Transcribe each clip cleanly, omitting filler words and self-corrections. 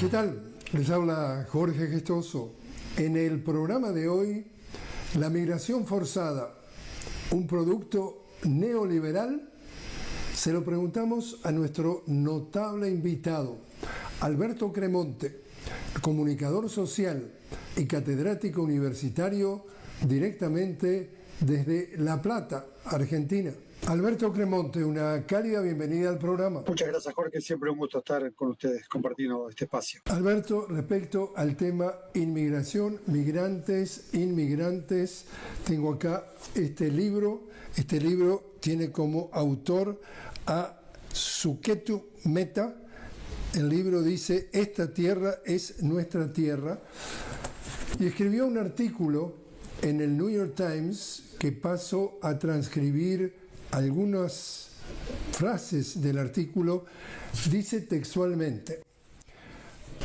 ¿Qué tal? Les habla Jorge Gestoso. En el programa de hoy, la migración forzada, un producto neoliberal, se lo preguntamos a nuestro notable invitado, Alberto Cremonte, comunicador social y catedrático universitario directamente desde La Plata, Argentina. Alberto Cremonte, una cálida bienvenida al programa. Muchas gracias, Jorge. Siempre un gusto estar con ustedes compartiendo este espacio. Alberto, respecto al tema inmigración, migrantes, inmigrantes, tengo acá este libro. Este libro tiene como autor a Suketu Mehta. El libro dice: esta tierra es nuestra tierra. Y escribió un artículo en el New York Times que paso a transcribir algunas frases del artículo. Dice textualmente: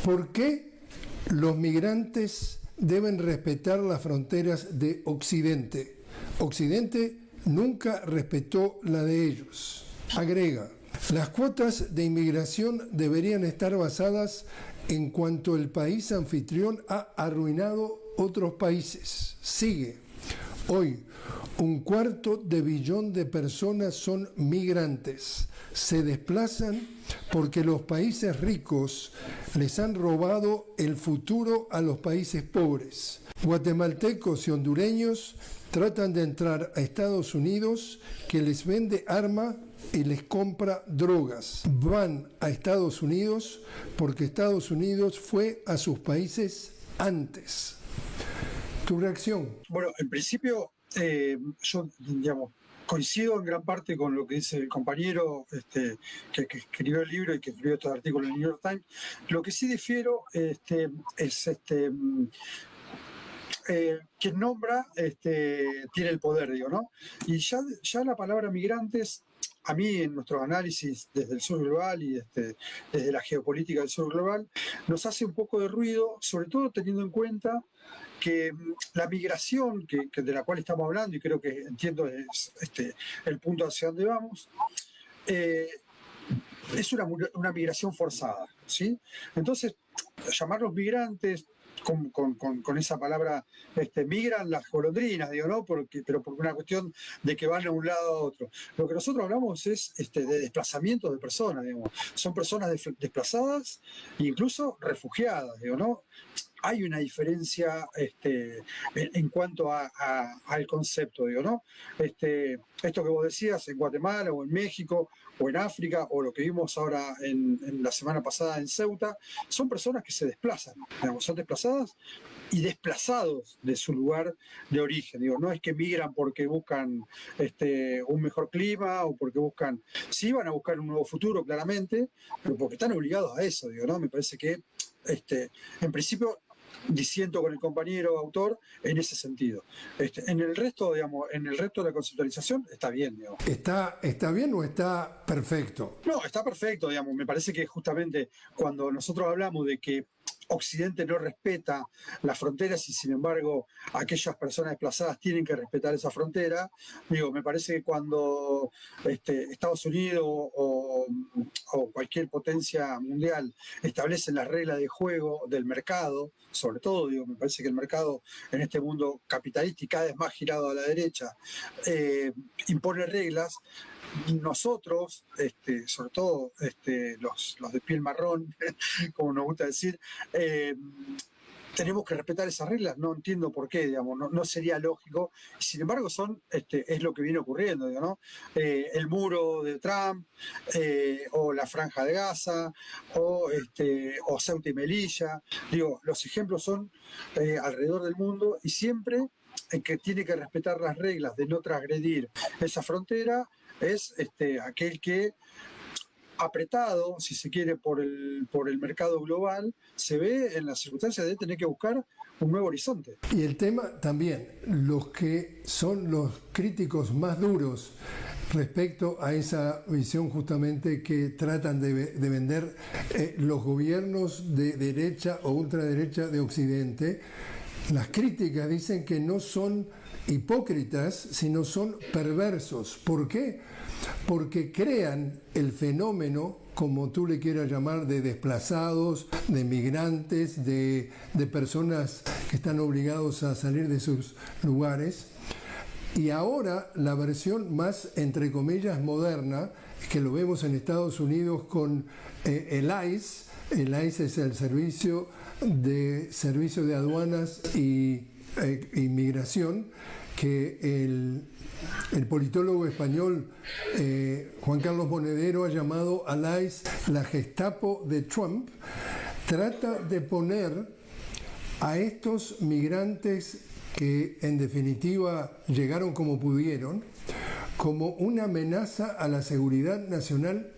¿por qué los migrantes deben respetar las fronteras de Occidente? Occidente nunca respetó la de ellos. Agrega: las cuotas de inmigración deberían estar basadas en cuanto el país anfitrión ha arruinado otros países. Sigue: hoy, 1/4 billón de personas son migrantes. Se desplazan porque los países ricos les han robado el futuro a los países pobres. Guatemaltecos y hondureños tratan de entrar a Estados Unidos, que les vende arma y les compra drogas. Van a Estados Unidos porque Estados Unidos fue a sus países antes. ¿Tu reacción? Bueno, en principio, yo, coincido en gran parte con lo que dice el compañero que escribió el libro y que escribió estos artículos en el New York Times. Lo que sí difiero es quien nombra tiene el poder, digo, ¿no? Y ya la palabra migrantes, a mí en nuestro análisis desde el sur global y desde la geopolítica del sur global, nos hace un poco de ruido, sobre todo teniendo en cuenta que la migración de la cual estamos hablando, y creo que entiendo es el punto hacia donde vamos, es una migración forzada, ¿sí? Entonces, llamarlos migrantes con esa palabra, migran las golondrinas, digo, ¿no? Pero por una cuestión de que van de un lado a otro. Lo que nosotros hablamos es de desplazamiento de personas, digamos. Son personas desplazadas e incluso refugiadas, digo, ¿no? Hay una diferencia en cuanto al concepto, digo, ¿no? Esto que vos decías en Guatemala o en México o en África, o lo que vimos ahora en la semana pasada en Ceuta, son personas que se desplazan, digamos, son desplazadas y desplazados de su lugar de origen. Digo, no es que migran porque buscan un mejor clima o porque buscan, sí van a buscar un nuevo futuro claramente, pero porque están obligados a eso, digo, ¿no? Me parece que en principio disiento con el compañero autor en ese sentido. En el resto, digamos, en el resto de la conceptualización está bien, digamos. ¿Está bien o está perfecto? No, está perfecto, digamos. Me parece que justamente cuando nosotros hablamos de que Occidente no respeta las fronteras y sin embargo aquellas personas desplazadas tienen que respetar esa frontera, digo, me parece que cuando Estados Unidos o cualquier potencia mundial establecen las reglas de juego del mercado, sobre todo, digo, me parece que el mercado en este mundo capitalista y cada vez más girado a la derecha impone reglas. Nosotros, sobre todo los de piel marrón, como nos gusta decir, tenemos que respetar esas reglas. No entiendo por qué, digamos, no sería lógico. Sin embargo, es lo que viene ocurriendo, digo, ¿no? El muro de Trump, o la Franja de Gaza, o Ceuta y Melilla. Digo, los ejemplos son alrededor del mundo y siempre el que tiene que respetar las reglas de no transgredir esa frontera es aquel que, apretado, si se quiere, por el mercado global, se ve en las circunstancias de tener que buscar un nuevo horizonte. Y el tema también, los que son los críticos más duros respecto a esa visión justamente que tratan de vender los gobiernos de derecha o ultraderecha de Occidente, las críticas dicen que no son hipócritas, sino son perversos. ¿Por qué? Porque crean el fenómeno como tú le quieras llamar, de desplazados, de migrantes, de personas que están obligados a salir de sus lugares. Y ahora la versión más, entre comillas, moderna, que lo vemos en Estados Unidos con el ICE. El ICE es el Servicio de Aduanas y Inmigración, que el politólogo español Juan Carlos Monedero ha llamado al ICE la Gestapo de Trump. Trata de poner a estos migrantes que en definitiva llegaron como pudieron, como una amenaza a la seguridad nacional,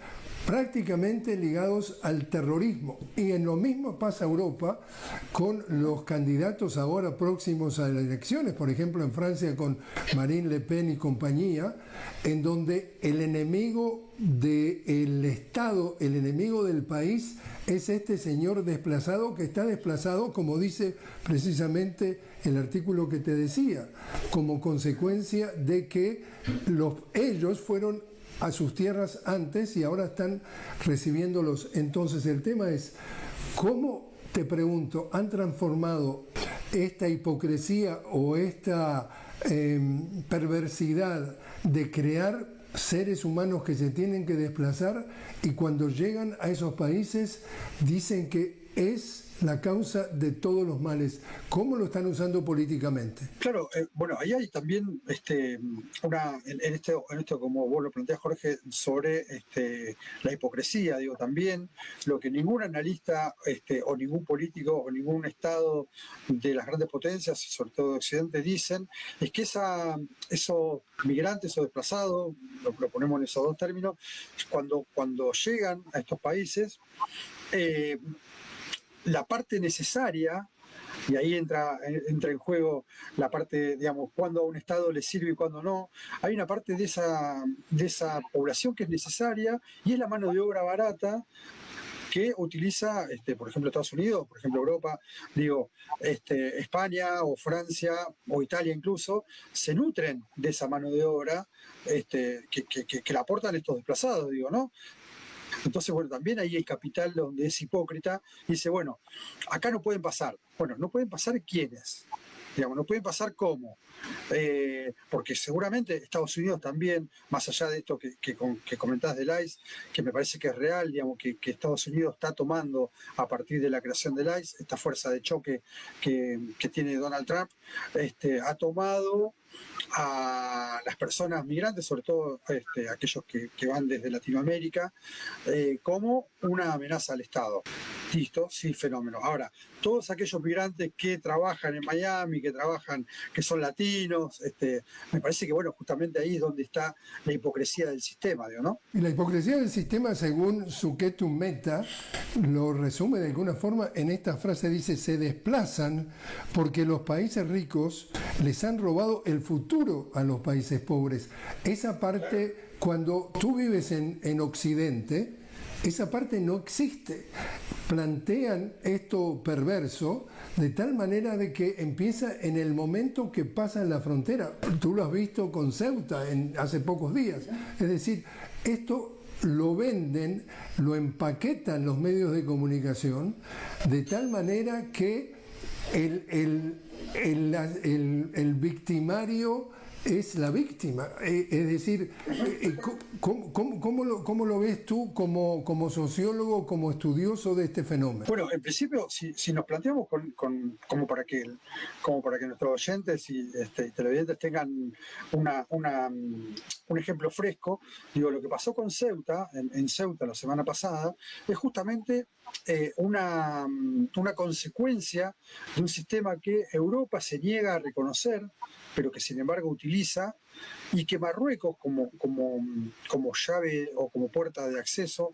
prácticamente ligados al terrorismo. Y en lo mismo pasa Europa con los candidatos ahora próximos a las elecciones, por ejemplo en Francia con Marine Le Pen y compañía, en donde el enemigo del Estado, el enemigo del país, es este señor desplazado que está desplazado, como dice precisamente el artículo que te decía, como consecuencia de que ellos fueron a sus tierras antes y ahora están recibiéndolos. Entonces el tema es, ¿cómo, te pregunto, han transformado esta hipocresía o esta perversidad de crear seres humanos que se tienen que desplazar y cuando llegan a esos países dicen que es la causa de todos los males? ¿Cómo lo están usando políticamente? Claro, bueno, ahí hay también en esto como vos lo planteás, Jorge, sobre la hipocresía, digo, también lo que ningún analista o ningún político o ningún Estado de las grandes potencias, y sobre todo de Occidente, dicen, es que esos migrantes o desplazados, lo ponemos en esos dos términos, cuando llegan a estos países, la parte necesaria, y ahí entra en juego la parte, digamos, cuándo a un Estado le sirve y cuándo no, hay una parte de esa población que es necesaria y es la mano de obra barata que utiliza, por ejemplo, Estados Unidos, por ejemplo, Europa, digo, España o Francia o Italia incluso, se nutren de esa mano de obra que la aportan estos desplazados, digo, ¿no? Entonces, bueno, también ahí el capital donde es hipócrita dice, bueno, acá no pueden pasar. Bueno, no pueden pasar ¿quiénes? Digamos, no pueden pasar ¿cómo? Porque seguramente Estados Unidos también, más allá de esto que comentás del ICE, que me parece que es real, digamos, que Estados Unidos está tomando a partir de la creación del ICE, esta fuerza de choque que tiene Donald Trump, ha tomado a las personas migrantes, sobre todo aquellos que van desde Latinoamérica, como una amenaza al Estado. Listo, sí, fenómeno. Ahora, todos aquellos migrantes que trabajan en Miami, que son latinos, me parece que, bueno, justamente ahí es donde está la hipocresía del sistema, digo, ¿no? Y la hipocresía del sistema, según Suketu Mehta, lo resume de alguna forma en esta frase, dice, se desplazan porque los países ricos les han robado el futuro a los países pobres. Esa parte, cuando tú vives en Occidente, esa parte no existe. Plantean esto perverso de tal manera de que empieza en el momento que pasa en la frontera. Tú lo has visto con Ceuta hace pocos días. Es decir, esto lo venden, lo empaquetan los medios de comunicación de tal manera que el victimario es la víctima. Es decir, ¿cómo lo ves tú como sociólogo, como estudioso de este fenómeno? Bueno, en principio, si nos planteamos como para que nuestros oyentes y televidentes tengan un ejemplo fresco, digo, lo que pasó con Ceuta, en Ceuta la semana pasada, es justamente una consecuencia de un sistema que Europa se niega a reconocer, pero que sin embargo utiliza, y que Marruecos como llave o como puerta de acceso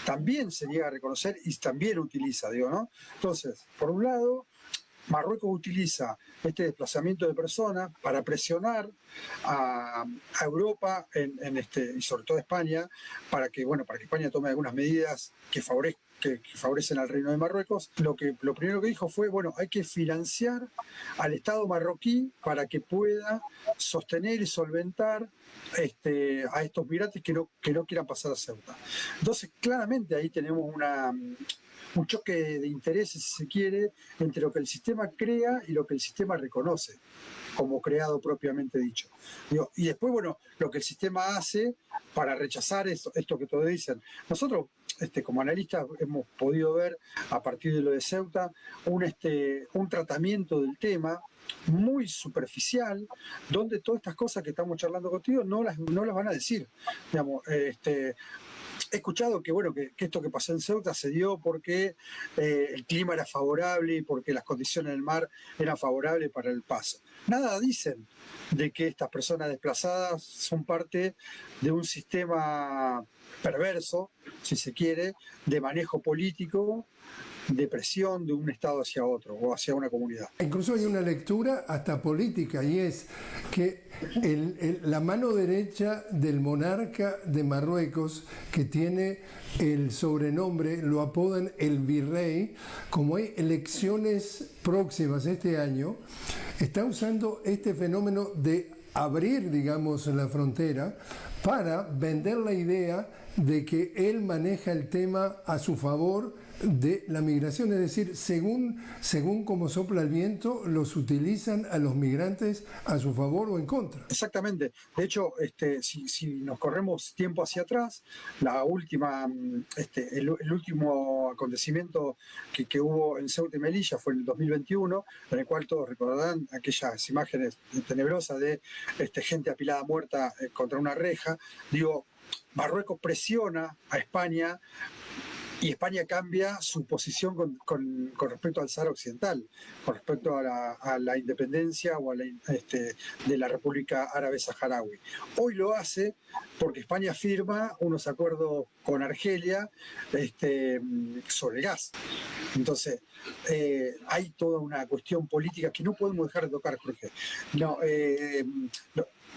también se niega a reconocer y también utiliza, digo, ¿no? Entonces, por un lado, Marruecos utiliza este desplazamiento de personas para presionar a Europa y sobre todo a España para que España tome algunas medidas que que favorecen al Reino de Marruecos, lo primero que dijo fue, bueno, hay que financiar al Estado marroquí para que pueda sostener y solventar a estos migrantes que no quieran pasar a Ceuta. Entonces, claramente ahí tenemos un choque de intereses, si se quiere, entre lo que el sistema crea y lo que el sistema reconoce como creado propiamente dicho. Y después, bueno, lo que el sistema hace para rechazar esto que todos dicen. Nosotros, como analistas, hemos podido ver, a partir de lo de Ceuta, un tratamiento del tema muy superficial, donde todas estas cosas que estamos charlando contigo no las van a decir. Digamos, he escuchado que, bueno, que esto que pasó en Ceuta se dio porque el clima era favorable y porque las condiciones del mar eran favorables para el paso. Nada dicen de que estas personas desplazadas son parte de un sistema perverso, si se quiere, de manejo político, de presión de un Estado hacia otro o hacia una comunidad. Incluso hay una lectura hasta política, y es que la mano derecha del monarca de Marruecos, que tiene el sobrenombre, lo apodan el virrey, como hay elecciones próximas este año, está usando este fenómeno de abrir, digamos, la frontera para vender la idea de que él maneja el tema a su favor de la migración, es decir, según como sopla el viento, los utilizan a los migrantes a su favor o en contra. Exactamente. De hecho, si nos corremos tiempo hacia atrás, el último acontecimiento que hubo en Ceuta y Melilla fue en el 2021, en el cual todos recordarán aquellas imágenes tenebrosas de gente apilada muerta contra una reja. Digo, Marruecos presiona a España y España cambia su posición con respecto al Sáhara Occidental, con respecto a la independencia o de la República Árabe Saharaui. Hoy lo hace porque España firma unos acuerdos con Argelia sobre el gas. Entonces, hay toda una cuestión política que no podemos dejar de tocar, Jorge.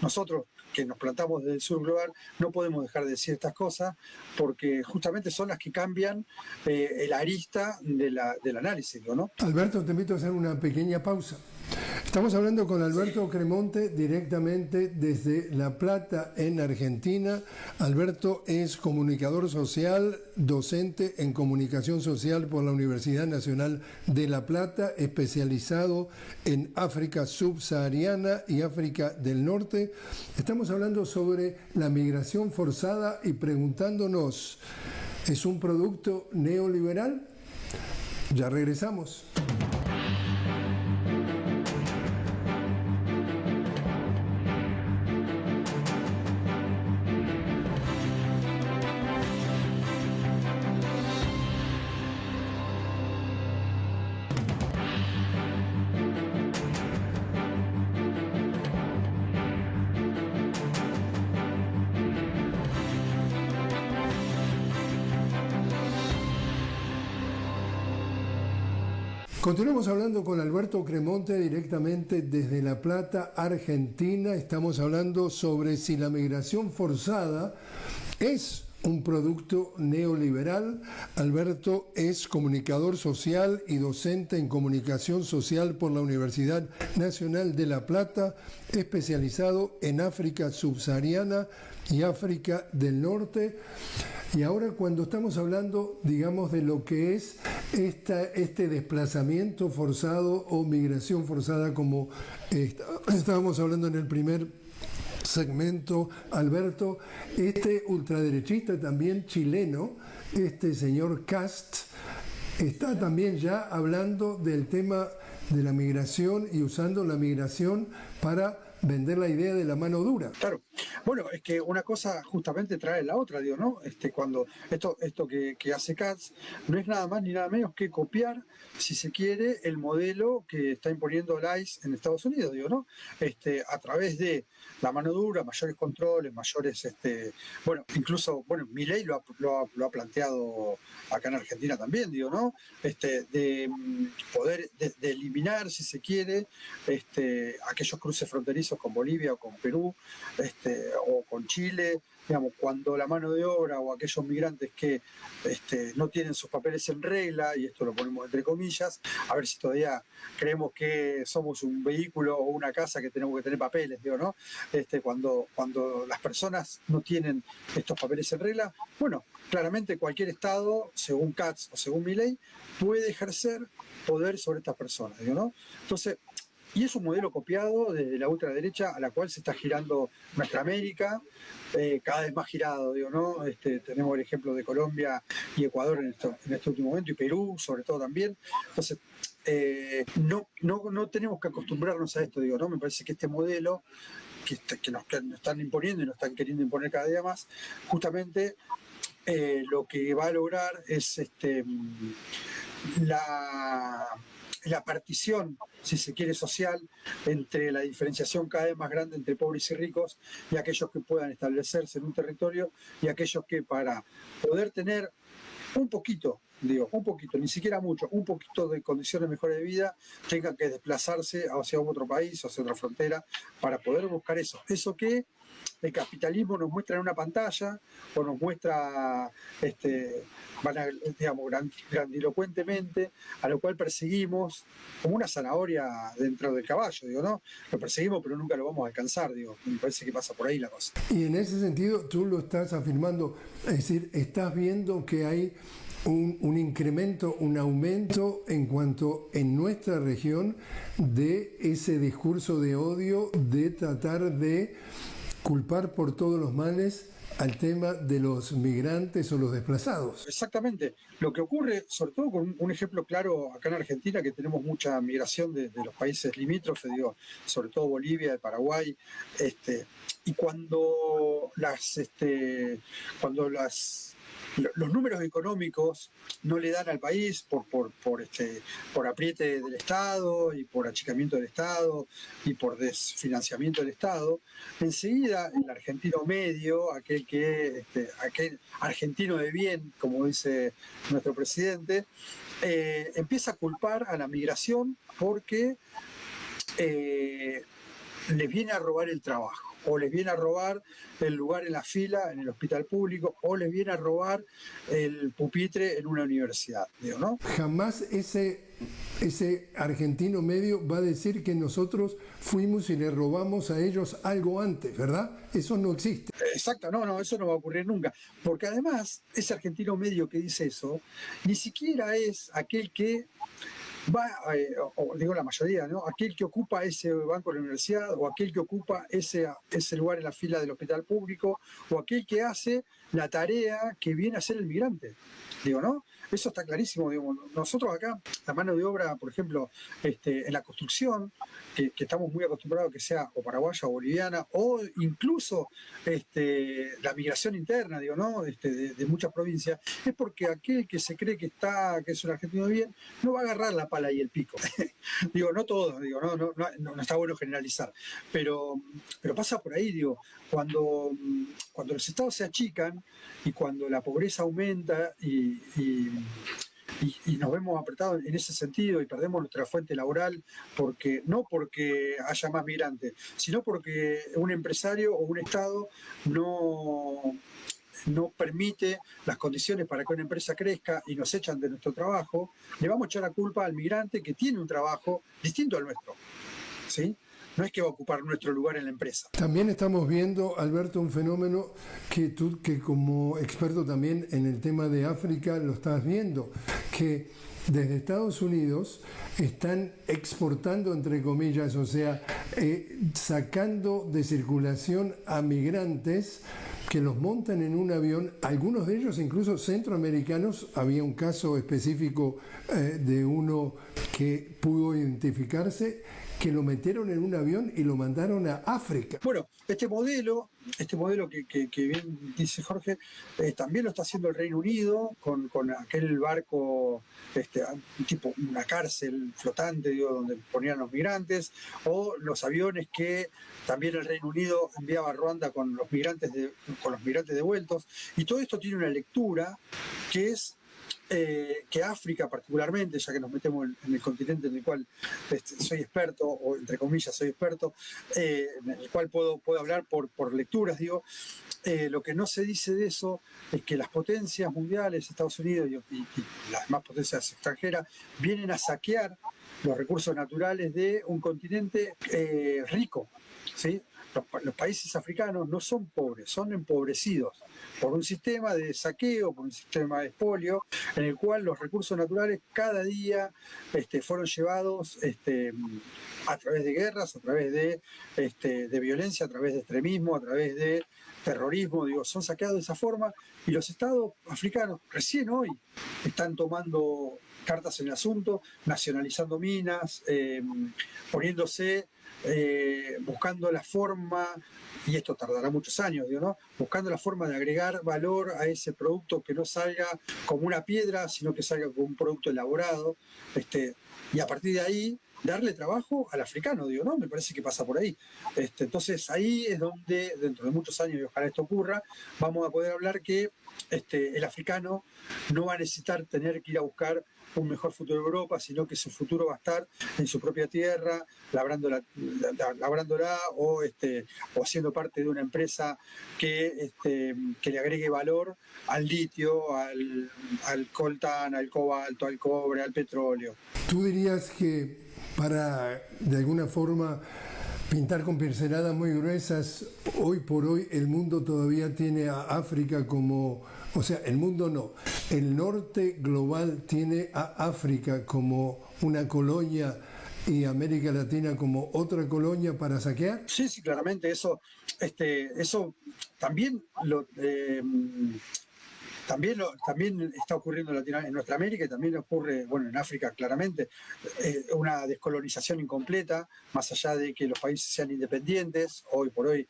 Nosotros, que nos plantamos desde el sur global, no podemos dejar de decir estas cosas porque justamente son las que cambian el arista del análisis, ¿no? Alberto, te invito a hacer una pequeña pausa. Estamos hablando con Alberto Cremonte directamente desde La Plata, en Argentina. Alberto es comunicador social, docente en comunicación social por la Universidad Nacional de La Plata, especializado en África subsahariana y África del Norte. Estamos hablando sobre la migración forzada y preguntándonos, ¿es un producto neoliberal? Ya regresamos. Continuamos hablando con Alberto Cremonte directamente desde La Plata, Argentina. Estamos hablando sobre si la migración forzada es un producto neoliberal. Alberto es comunicador social y docente en comunicación social por la Universidad Nacional de La Plata, especializado en África subsahariana y África del Norte. Y ahora, cuando estamos hablando, digamos, de lo que es este desplazamiento forzado o migración forzada, como estábamos hablando en el primer segmento, Alberto, este ultraderechista también chileno, este señor Kast, está también ya hablando del tema de la migración y usando la migración para vender la idea de la mano dura. Claro. Bueno, es que una cosa justamente trae la otra, digo, ¿no? Cuando esto que hace Katz no es nada más ni nada menos que copiar, si se quiere, el modelo que está imponiendo el ICE en Estados Unidos, digo, ¿no? A través de la mano dura, mayores controles, mayores, incluso, Milei lo ha planteado acá en Argentina también, digo, ¿no? De poder, de eliminar eliminar, si se quiere, aquellos cruces fronterizos con Bolivia o con Perú, o con Chile, digamos, cuando la mano de obra o aquellos migrantes que no tienen sus papeles en regla, y esto lo ponemos entre comillas, a ver si todavía creemos que somos un vehículo o una casa que tenemos que tener papeles, digo, ¿no? Cuando las personas no tienen estos papeles en regla, bueno, claramente cualquier Estado, según Katz o según Milei, puede ejercer poder sobre estas personas, digo, ¿no? Entonces, y es un modelo copiado desde la ultraderecha a la cual se está girando nuestra América, cada vez más girado, digo, ¿no? Tenemos el ejemplo de Colombia y Ecuador en este último momento, y Perú sobre todo también. Entonces, no tenemos que acostumbrarnos a esto, digo, ¿no? Me parece que este modelo que nos están imponiendo y nos están queriendo imponer cada día más, justamente lo que va a lograr es la partición, si se quiere, social, entre la diferenciación cada vez más grande entre pobres y ricos, y aquellos que puedan establecerse en un territorio y aquellos que, para poder tener un poquito, ni siquiera mucho, un poquito de condiciones mejores de vida, tengan que desplazarse hacia otro país o hacia otra frontera para poder buscar eso. Eso que el capitalismo nos muestra en una pantalla o nos muestra digamos, grandilocuentemente, a lo cual perseguimos como una zanahoria dentro del caballo, digo, ¿no? Lo perseguimos pero nunca lo vamos a alcanzar, digo, me parece que pasa por ahí la cosa. Y en ese sentido tú lo estás afirmando, es decir, estás viendo que hay un incremento, un aumento en cuanto en nuestra región de ese discurso de odio, de tratar de culpar por todos los males al tema de los migrantes o los desplazados. Exactamente. Lo que ocurre, sobre todo con un ejemplo claro acá en Argentina, que tenemos mucha migración de los países limítrofes, digo, sobre todo Bolivia, de Paraguay, y cuando los números económicos no le dan al país por apriete del Estado y por achicamiento del Estado y por desfinanciamiento del Estado, enseguida el argentino medio, aquel argentino de bien, como dice nuestro presidente, empieza a culpar a la migración porque les viene a robar el trabajo, o les viene a robar el lugar en la fila en el hospital público, o les viene a robar el pupitre en una universidad, digo, ¿no? Jamás ese argentino medio va a decir que nosotros fuimos y le robamos a ellos algo antes, ¿verdad? Eso no existe. Exacto, no, eso no va a ocurrir nunca. Porque además, ese argentino medio que dice eso, ni siquiera es aquel que digo la mayoría, ¿no? Aquel que ocupa ese banco de la universidad, o aquel que ocupa ese lugar en la fila del hospital público, o aquel que hace la tarea que viene a hacer el migrante. Digo, ¿no? Eso está clarísimo. Digo, nosotros acá, la mano de obra, por ejemplo, en la construcción, que estamos muy acostumbrados a que sea o paraguaya o boliviana, o incluso la migración interna, digo, ¿no? De muchas provincias, es porque aquel que se cree que es un argentino bien, no va a agarrar la pala y el pico. Digo, no todos, digo, no está bueno generalizar, pero pasa por ahí, digo, cuando los estados se achican y cuando la pobreza aumenta y nos vemos apretados en ese sentido y perdemos nuestra fuente laboral, no porque haya más migrantes, sino porque un empresario o un Estado no permite las condiciones para que una empresa crezca y nos echan de nuestro trabajo, le vamos a echar la culpa al migrante que tiene un trabajo distinto al nuestro, ¿sí? No es que va a ocupar nuestro lugar en la empresa. También estamos viendo, Alberto, un fenómeno que tú, que como experto también en el tema de África lo estás viendo, que desde Estados Unidos están exportando, entre comillas, o sea, sacando de circulación a migrantes que los montan en un avión, algunos de ellos incluso centroamericanos. Había un caso específico de uno que pudo identificarse, que lo metieron en un avión y lo mandaron a África. Bueno, este modelo que bien dice Jorge, también lo está haciendo el Reino Unido con aquel barco, tipo una cárcel flotante, digo, donde ponían los migrantes, o los aviones que también el Reino Unido enviaba a Ruanda con los migrantes devueltos. Y todo esto tiene una lectura que es que África particularmente, ya que nos metemos en el continente en el cual soy experto, o entre comillas soy experto, en el cual puedo hablar por lecturas, digo, lo que no se dice de eso es que las potencias mundiales, Estados Unidos y las demás potencias extranjeras, vienen a saquear los recursos naturales de un continente rico, ¿sí? Los países africanos no son pobres, son empobrecidos por un sistema de saqueo, por un sistema de expolio, en el cual los recursos naturales cada día fueron llevados a través de guerras, a través de violencia, a través de extremismo, a través de terrorismo, digo, son saqueados de esa forma, y los estados africanos recién hoy están tomando cartas en el asunto, nacionalizando minas, poniéndose, buscando la forma, y esto tardará muchos años, digo, ¿no? Buscando la forma de agregar valor a ese producto, que no salga como una piedra, sino que salga como un producto elaborado, y a partir de ahí darle trabajo al africano, digo, ¿no? Me parece que pasa por ahí. Entonces ahí es donde, dentro de muchos años, y ojalá esto ocurra, vamos a poder hablar que el africano no va a necesitar tener que ir a buscar un mejor futuro en Europa, sino que su futuro va a estar en su propia tierra, labrándola o siendo parte de una empresa que le agregue valor al litio, al coltán, al cobalto, al cobre, al petróleo. ¿Tú dirías que para, de alguna forma, pintar con pinceladas muy gruesas, hoy por hoy el mundo todavía tiene a África como, o sea, el mundo no, el norte global tiene a África como una colonia y América Latina como otra colonia para saquear? Sí, sí, claramente, eso también también está ocurriendo en nuestra América, y también ocurre, bueno, en África claramente, una descolonización incompleta, más allá de que los países sean independientes. Hoy por hoy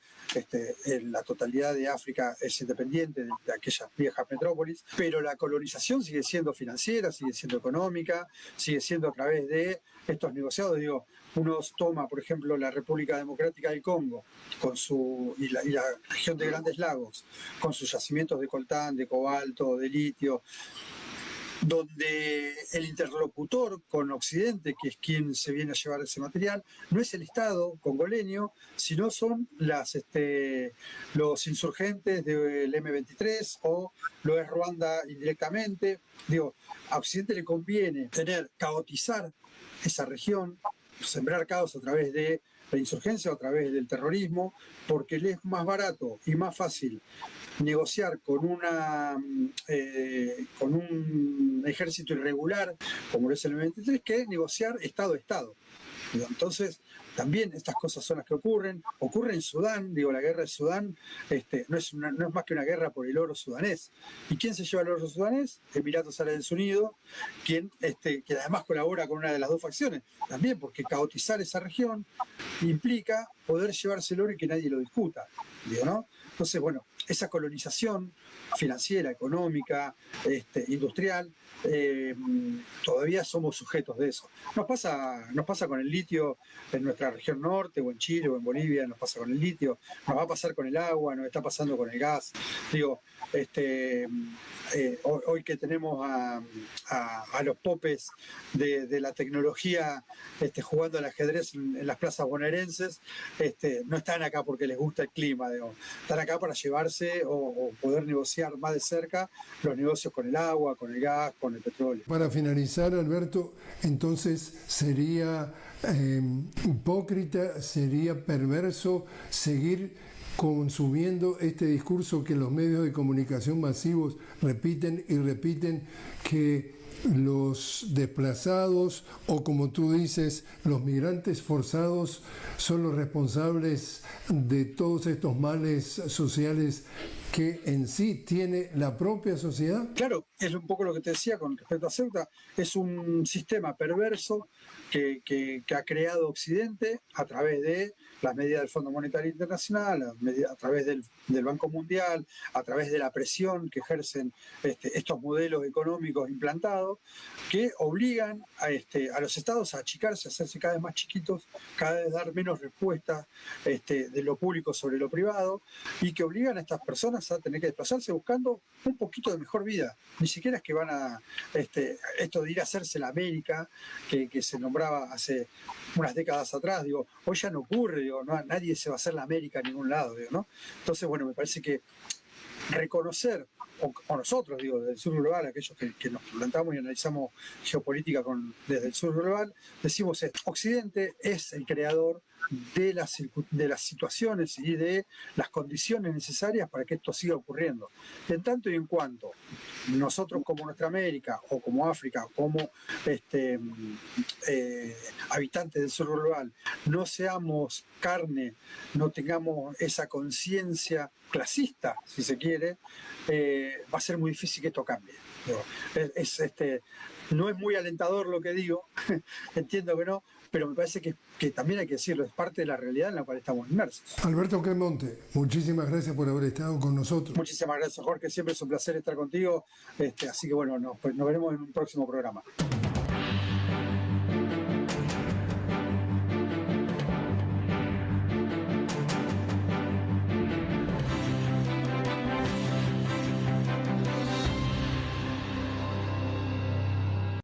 la totalidad de África es independiente de aquellas viejas metrópolis, pero la colonización sigue siendo financiera, sigue siendo económica, sigue siendo a través de estos negociados. Digo, uno toma, por ejemplo, la República Democrática del Congo y la región de Grandes Lagos, con sus yacimientos de coltán, de cobalto, de litio, donde el interlocutor con Occidente, que es quien se viene a llevar ese material, no es el Estado congoleño, sino son los insurgentes del M23, o lo es Ruanda indirectamente. Digo, a Occidente le conviene caotizar esa región, sembrar caos a través de la insurgencia, a través del terrorismo, porque le es más barato y más fácil negociar con un ejército irregular, como lo es el M23, que negociar Estado a Estado. Entonces, también estas cosas son las que ocurren en Sudán. Digo, la guerra de Sudán no es más que una guerra por el oro sudanés. ¿Y quién se lleva el oro sudanés? Emiratos Árabes Unidos, que además colabora con una de las dos facciones, también porque caotizar esa región implica poder llevarse el oro y que nadie lo discuta, digo, ¿no? Entonces, bueno, esa colonización financiera, económica, industrial, todavía somos sujetos de eso. Nos pasa con el litio en nuestra región norte, o en Chile, o en Bolivia, nos pasa con el litio, nos va a pasar con el agua, nos está pasando con el gas. Digo, hoy que tenemos a los popes de la tecnología jugando al ajedrez en las plazas bonaerenses, no están acá porque les gusta el clima, digo. Están acá para llevarse o poder negociar más de cerca los negocios con el agua, con el gas, con el petróleo. Para finalizar, Alberto, entonces sería hipócrita, sería perverso seguir consumiendo este discurso que los medios de comunicación masivos repiten y repiten, que los desplazados, o como tú dices, los migrantes forzados son los responsables de todos estos males sociales que en sí tiene la propia sociedad. Claro, es un poco lo que te decía con respecto a Ceuta. Es un sistema perverso que ha creado Occidente a través de las medidas del Fondo Monetario Internacional, a través del Banco Mundial, a través de la presión que ejercen estos modelos económicos implantados. privado, que obligan a los estados a achicarse, a hacerse cada vez más chiquitos, cada vez dar menos respuesta de lo público sobre lo privado, y que obligan a estas personas a tener que desplazarse buscando un poquito de mejor vida. Ni siquiera es que van a esto de ir a hacerse la América, que se nombraba hace unas décadas atrás, digo, hoy ya no ocurre, digo, no, nadie se va a hacer la América a ningún lado, digo, ¿no? Entonces, bueno, me parece que reconocer, o nosotros, digo, desde el sur global, aquellos que nos plantamos y analizamos geopolítica desde el sur global, decimos esto: Occidente es el creador de las situaciones y de las condiciones necesarias para que esto siga ocurriendo. En tanto y en cuanto nosotros, como nuestra América, o como África, como habitantes del sur global, no seamos carne, no tengamos esa conciencia clasista, si se quiere, va a ser muy difícil que esto cambie. No es muy alentador lo que digo, entiendo que no, pero me parece que también hay que decirlo, es parte de la realidad en la cual estamos inmersos. Alberto Cremonte, muchísimas gracias por haber estado con nosotros. Muchísimas gracias, Jorge, siempre es un placer estar contigo, así que bueno, nos veremos en un próximo programa.